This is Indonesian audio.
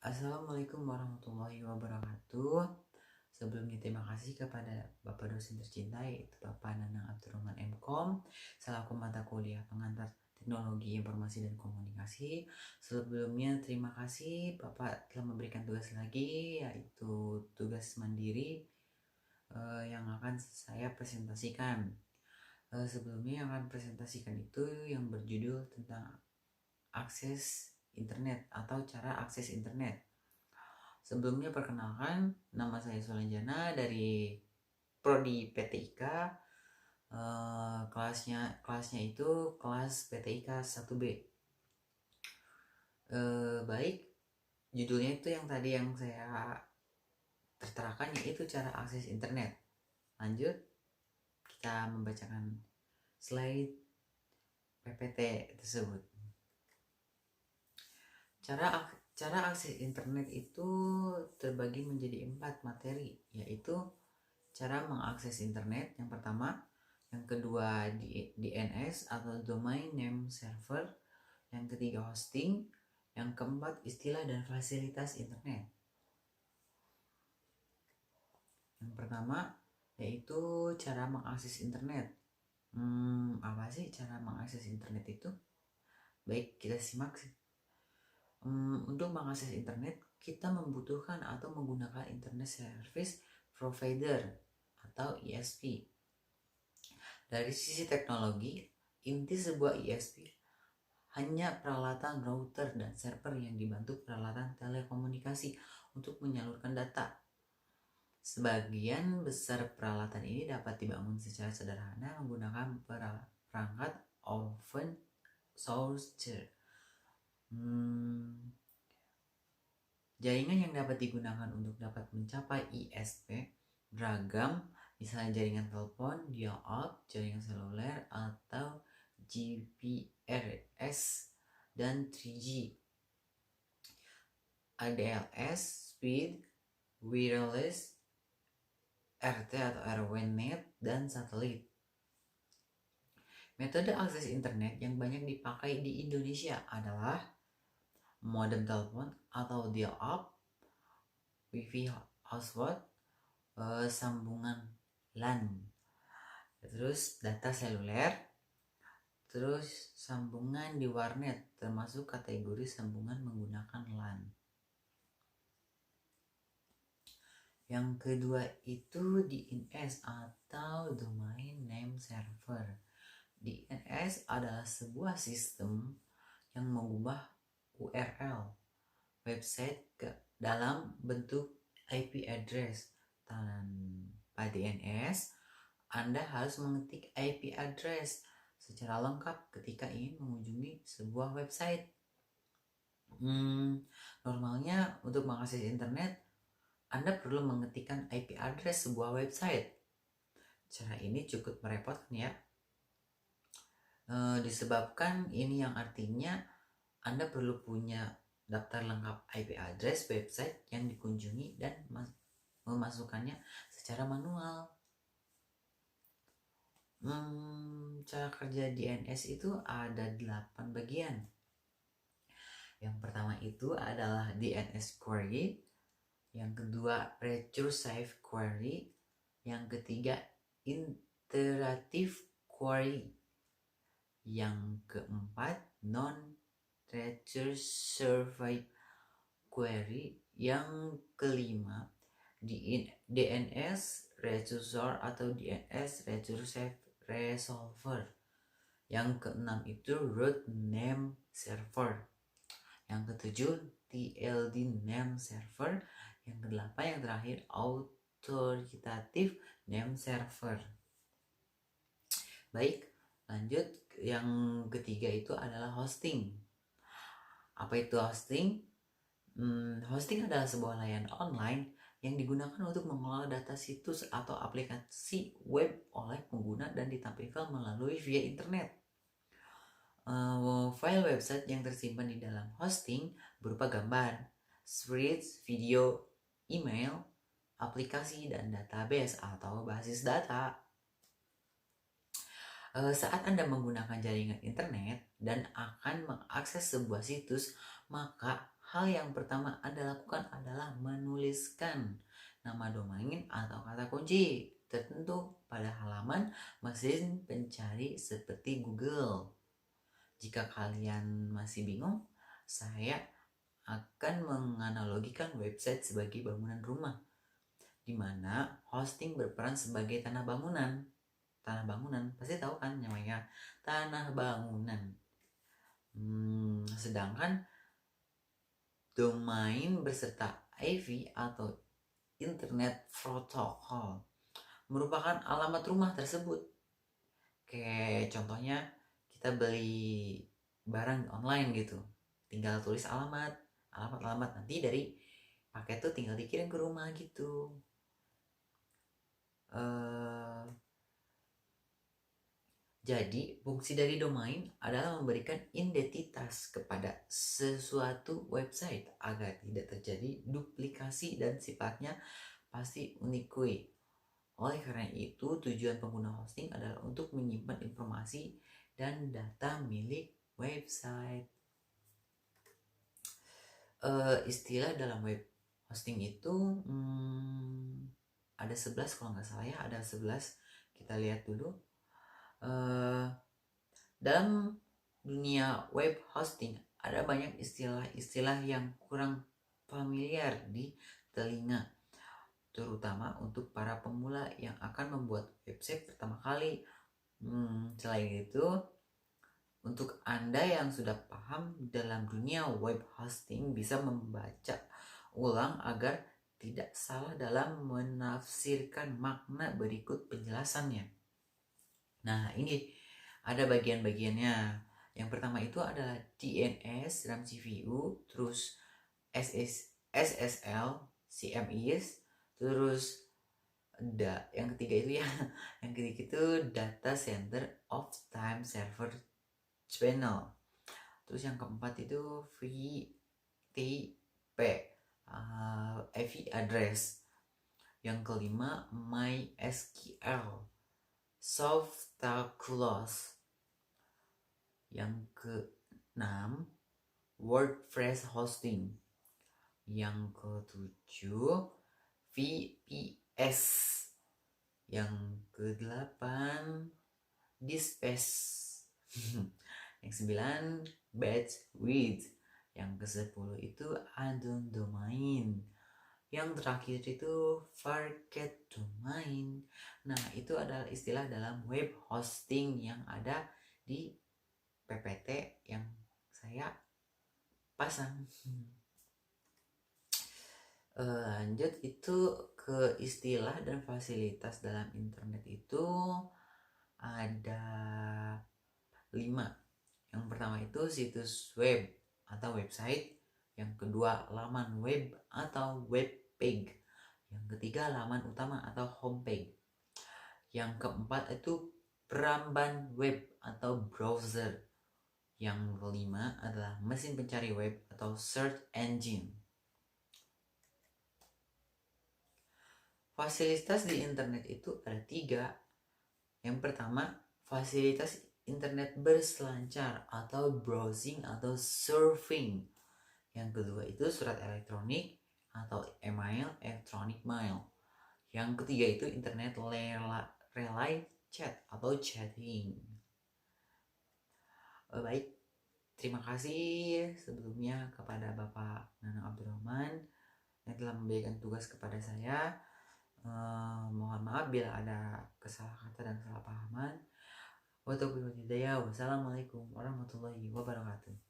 Assalamualaikum warahmatullahi wabarakatuh. Sebelumnya terima kasih kepada Bapak dosen tercinta yaitu Bapak Nanang Abdurrahman MKom selaku mata kuliah pengantar Teknologi Informasi dan Komunikasi. Sebelumnya terima kasih Bapak telah memberikan tugas lagi yaitu tugas mandiri yang akan saya presentasikan. Sebelumnya yang akan presentasikan itu yang berjudul tentang akses internet atau cara akses internet. Sebelumnya perkenalkan, nama saya Sulanjana dari Prodi PTIK. Kelasnya itu kelas PTIK 1B. Baik, judulnya itu yang tadi yang saya terterakan yaitu cara akses internet. Lanjut, kita membacakan slide PPT tersebut. Cara akses internet itu terbagi menjadi 4 materi, yaitu cara mengakses internet yang pertama, yang kedua DNS atau Domain Name Server, yang ketiga hosting, yang keempat istilah dan fasilitas internet. Yang pertama yaitu cara mengakses internet. Apa sih cara mengakses internet itu? Baik, kita simak. Untuk mengakses internet, kita membutuhkan atau menggunakan Internet Service Provider atau ISP. Dari sisi teknologi, inti sebuah ISP hanya peralatan router dan server yang dibantu peralatan telekomunikasi untuk menyalurkan data. Sebagian besar peralatan ini dapat dibangun secara sederhana menggunakan perangkat open source. Jaringan yang dapat digunakan untuk dapat mencapai ISP beragam, misalnya jaringan telepon, dial-up, jaringan seluler, atau GPRS dan 3G. ADLS, Speed, Wireless, RT atau RWNet, dan satelit. Metode akses internet yang banyak dipakai di Indonesia adalah modem telepon atau dial-up, wifi hotspot, sambungan LAN, terus data seluler, terus sambungan di warnet termasuk kategori sambungan menggunakan LAN. Yang kedua itu DNS atau Domain Name Server. DNS adalah sebuah sistem yang mengubah URL website ke dalam bentuk IP address. Tanpa DNS, Anda harus mengetik IP address secara lengkap ketika ingin mengunjungi sebuah website. Normalnya untuk mengakses internet, Anda perlu mengetikkan IP address sebuah website. Cara ini cukup merepotkan ya. Disebabkan ini yang artinya Anda perlu punya daftar lengkap IP address website yang dikunjungi dan memasukkannya secara manual. Cara kerja DNS itu ada 8 bagian. Yang pertama itu adalah DNS query, yang kedua recursive query, yang ketiga iterative query, yang keempat non-recursive query, yang kelima DNS recursor atau DNS recursive resolver, yang keenam itu root name server, yang ketujuh TLD name server, yang kedelapan yang terakhir authoritative name server. Baik, lanjut. Yang ketiga itu adalah hosting. Apa itu hosting? Hosting adalah sebuah layanan online yang digunakan untuk mengelola data situs atau aplikasi web oleh pengguna dan ditampilkan melalui via internet. File website yang tersimpan di dalam hosting berupa gambar, spreadsheet, video, email, aplikasi, dan database atau basis data. Saat Anda menggunakan jaringan internet dan akan mengakses sebuah situs, maka hal yang pertama Anda lakukan adalah menuliskan nama domain atau kata kunci tertentu pada halaman mesin pencari seperti Google. Jika kalian masih bingung, saya akan menganalogikan website sebagai bangunan rumah, di mana hosting berperan sebagai tanah bangunan. Tanah bangunan, pasti tahu kan namanya tanah bangunan. Sedangkan domain beserta IP atau Internet Protocol merupakan alamat rumah tersebut. Kayak contohnya kita beli barang online gitu, tinggal tulis alamat nanti dari paket tuh tinggal dikirim ke rumah gitu. Jadi fungsi dari domain adalah memberikan identitas kepada sesuatu website agar tidak terjadi duplikasi dan sifatnya pasti unikui. Oleh karena itu, tujuan pengguna hosting adalah untuk menyimpan informasi dan data milik website. Istilah dalam web hosting itu ada 11 kalau nggak salah ya, ada 11. Kita lihat dulu. Dalam dunia web hosting ada banyak istilah-istilah yang kurang familiar di telinga, terutama untuk para pemula yang akan membuat website pertama kali. Selain itu, untuk Anda yang sudah paham dalam dunia web hosting bisa membaca ulang agar tidak salah dalam menafsirkan makna berikut penjelasannya. Nah, ini ada bagian-bagiannya. Yang pertama itu adalah DNS dalam CPU, terus SSL, CMS, terus yang ketiga itu ya, yang ketiga itu Data Center of Time Server Channel. Terus yang keempat itu VTP, IP address. Yang kelima MySQL, Softaculous. Yang keenam WordPress hosting. Yang ketujuh VPS. Yang kedelapan Dispace. Yang sembilan Batchwidth. Yang ke-10 itu add-on domain. Yang terakhir itu Parquet domain. Nah, itu adalah istilah dalam web hosting yang ada di PPT yang saya pasang. Lanjut itu ke istilah dan fasilitas dalam internet itu ada 5. Yang pertama itu situs web atau website. Yang kedua laman web atau web page. Yang ketiga laman utama atau homepage. Yang keempat itu peramban web atau browser. Yang kelima adalah mesin pencari web atau search engine. Fasilitas di internet itu ada 3. Yang pertama, fasilitas internet berselancar atau browsing atau surfing. Yang kedua itu surat elektronik atau email, electronic mail. Yang ketiga itu internet relay chat atau chatting. Baik, terima kasih sebelumnya kepada Bapak Nanang Abdurrahman yang telah memberikan tugas kepada saya. Mohon maaf bila ada kesalah kata dan kesalahpahaman. Wassalamualaikum warahmatullahi wabarakatuh.